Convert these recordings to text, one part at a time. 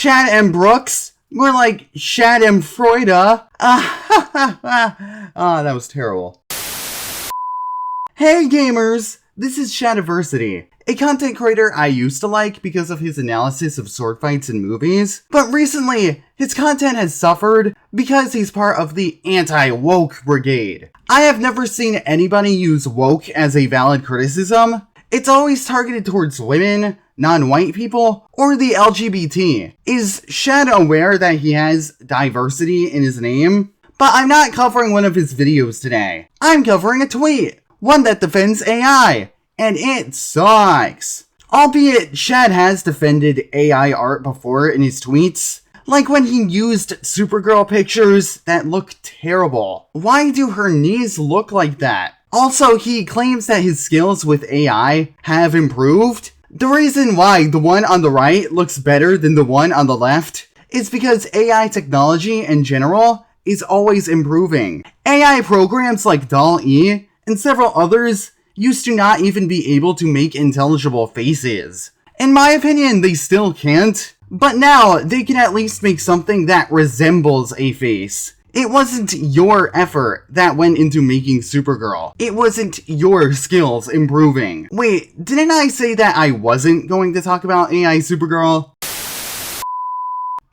Shad and Brooks? More like Shad and Freuda. That was terrible. Hey gamers! This is Shadiversity, a content creator I used to like because of his analysis of sword fights in movies, but recently, his content has suffered because he's part of the anti-woke brigade. I have never seen anybody use woke as a valid criticism. It's always targeted towards women, non-white people, or the LGBT. Is Shad aware that he has diversity in his name? But I'm not covering one of his videos today. I'm covering a tweet. One that defends AI, and it sucks. Albeit, Shad has defended AI art before in his tweets, like when he used Supergirl pictures that look terrible. Why do her knees look like that? Also, he claims that his skills with AI have improved. The reason why the one on the right looks better than the one on the left is because AI technology in general is always improving. AI programs like DALL-E and several others used to not even be able to make intelligible faces. In my opinion, they still can't, but now they can at least make something that resembles a face. It wasn't your effort that went into making Supergirl. It wasn't your skills improving. Wait, didn't I say that I wasn't going to talk about AI Supergirl?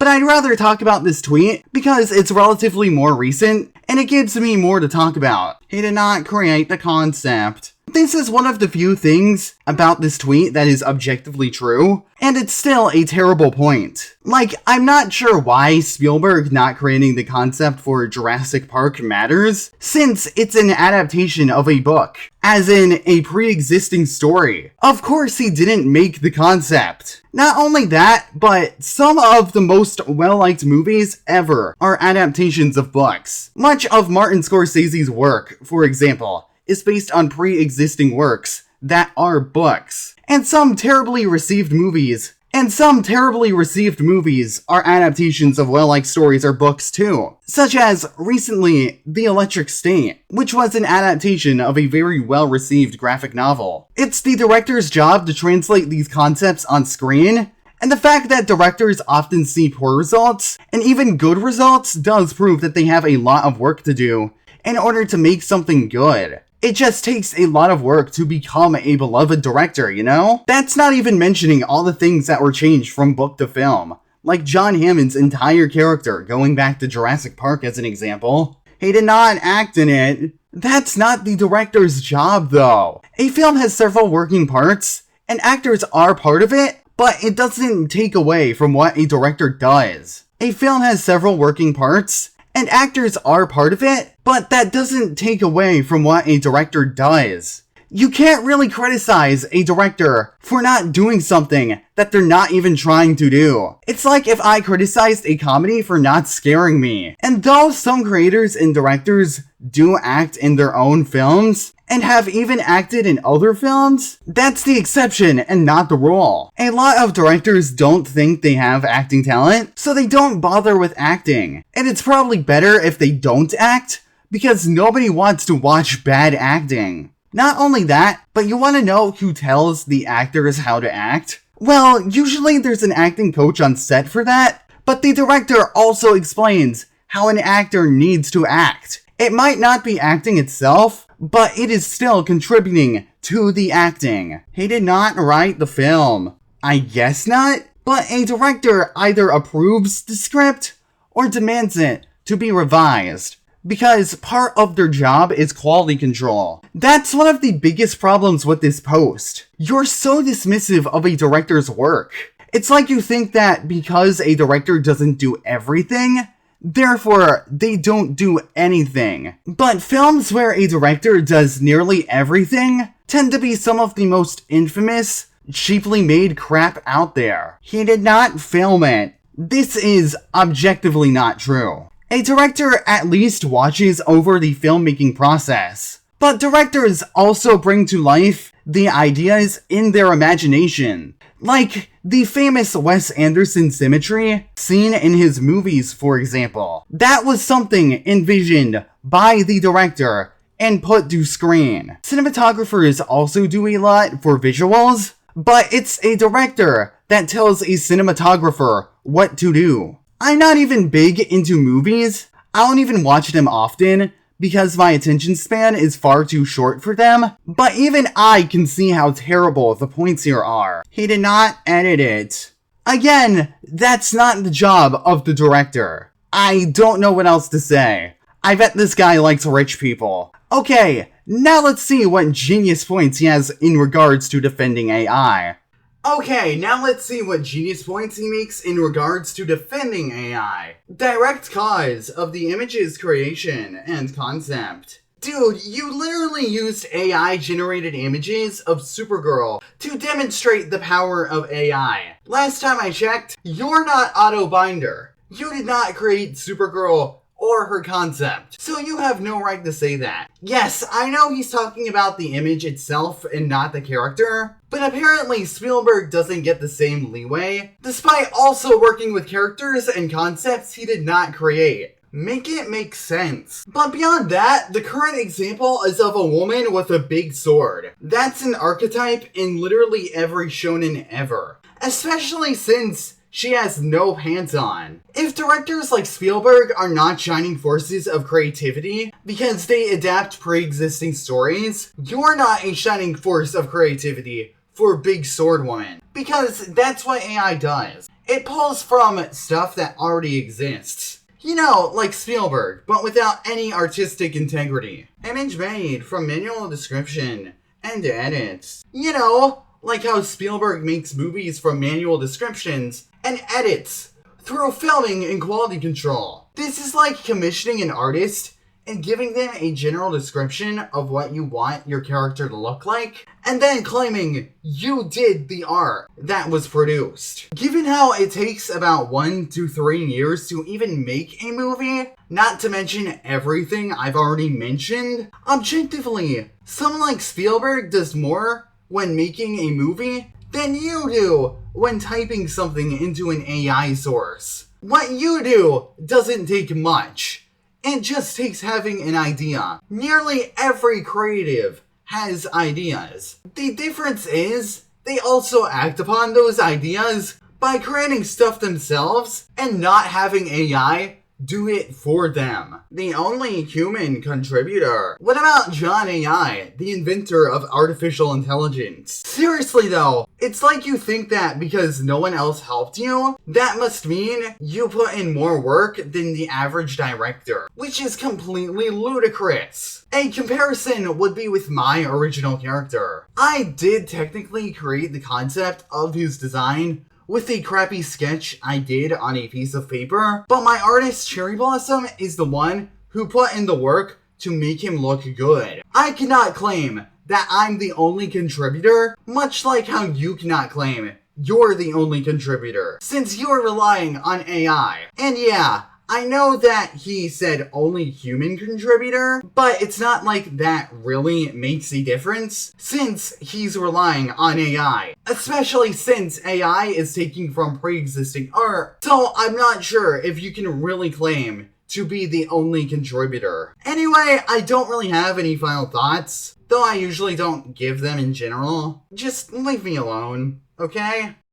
But I'd rather talk about this tweet because it's relatively more recent and it gives me more to talk about. He did not create the concept. This is one of the few things about this tweet that is objectively true, and it's still a terrible point. Like, I'm not sure why Spielberg not creating the concept for Jurassic Park matters, since it's an adaptation of a book, as in a pre-existing story. Of course he didn't make the concept. Not only that, but some of the most well-liked movies ever are adaptations of books. Much of Martin Scorsese's work, for example, is based on pre-existing works that are books. And some terribly received movies are adaptations of well-liked stories or books too. Such as, recently, The Electric State, which was an adaptation of a very well-received graphic novel. It's the director's job to translate these concepts on screen, and the fact that directors often see poor results, and even good results, does prove that they have a lot of work to do in order to make something good. It just takes a lot of work to become a beloved director, you know? That's not even mentioning all the things that were changed from book to film, like John Hammond's entire character, going back to Jurassic Park as an example. He did not act in it. That's not the director's job, though. A film has several working parts, and actors are part of it, but it doesn't take away from what a director does. A film has several working parts, and actors are part of it, but that doesn't take away from what a director does. You can't really criticize a director for not doing something that they're not even trying to do. It's like if I criticized a comedy for not scaring me. And though some creators and directors do act in their own films, and have even acted in other films, that's the exception and not the rule. A lot of directors don't think they have acting talent, so they don't bother with acting. And it's probably better if they don't act, because nobody wants to watch bad acting. Not only that, but you want to know who tells the actors how to act? Well, usually there's an acting coach on set for that, but the director also explains how an actor needs to act. It might not be acting itself, but it is still contributing to the acting. He did not write the film. I guess not, but a director either approves the script or demands it to be revised, because part of their job is quality control. That's one of the biggest problems with this post. You're so dismissive of a director's work. It's like you think that because a director doesn't do everything, therefore, they don't do anything. But films where a director does nearly everything tend to be some of the most infamous, cheaply made crap out there. He did not film it. This is objectively not true. A director at least watches over the filmmaking process. But directors also bring to life the ideas in their imagination. Like the famous Wes Anderson symmetry seen in his movies, for example. That was something envisioned by the director and put to screen. Cinematographers also do a lot for visuals, but it's a director that tells a cinematographer what to do. I'm not even big into movies. I don't even watch them often because my attention span is far too short for them, but even I can see how terrible the points here are. He did not edit it. Again, that's not the job of the director. I don't know what else to say. I bet this guy likes rich people. Okay, now let's see what genius points he has in regards to defending AI. Okay, now let's see what genius points he makes in regards to defending AI. Direct cause of the image's creation and concept. Dude, you literally used AI-generated images of Supergirl to demonstrate the power of AI. Last time I checked, you're not Otto Binder. You did not create Supergirl or her concept, so you have no right to say that. Yes, I know he's talking about the image itself and not the character, but apparently Spielberg doesn't get the same leeway, despite also working with characters and concepts he did not create. Make it make sense. But beyond that, the current example is of a woman with a big sword. That's an archetype in literally every shonen ever, especially since she has no pants on. If directors like Spielberg are not shining forces of creativity because they adapt pre-existing stories, you're not a shining force of creativity for Big Sword Woman, because that's what AI does. It pulls from stuff that already exists. You know, like Spielberg, but without any artistic integrity. Image made from manual description and edits. You know, like how Spielberg makes movies from manual descriptions and edits through filming and quality control. This is like commissioning an artist and giving them a general description of what you want your character to look like, and then claiming you did the art that was produced. Given how it takes about 1 to 3 years to even make a movie, not to mention everything I've already mentioned, objectively, someone like Spielberg does more when making a movie than you do when typing something into an AI source. What you do doesn't take much. It just takes having an idea. Nearly every creative has ideas. The difference is, they also act upon those ideas by creating stuff themselves and not having AI do it for them. The only human contributor. What about John AI, the inventor of artificial intelligence? Seriously though, it's like you think that because no one else helped you, that must mean you put in more work than the average director, which is completely ludicrous. A comparison would be with my original character. I did technically create the concept of his design with a crappy sketch I did on a piece of paper, but my artist Cherry Blossom is the one who put in the work to make him look good. I cannot claim that I'm the only contributor, much like how you cannot claim you're the only contributor, since you're relying on AI. And yeah, I know that he said only human contributor, but it's not like that really makes a difference, since he's relying on AI. Especially since AI is taking from pre-existing art, so I'm not sure if you can really claim to be the only contributor. Anyway, I don't really have any final thoughts, though I usually don't give them in general. Just leave me alone, okay?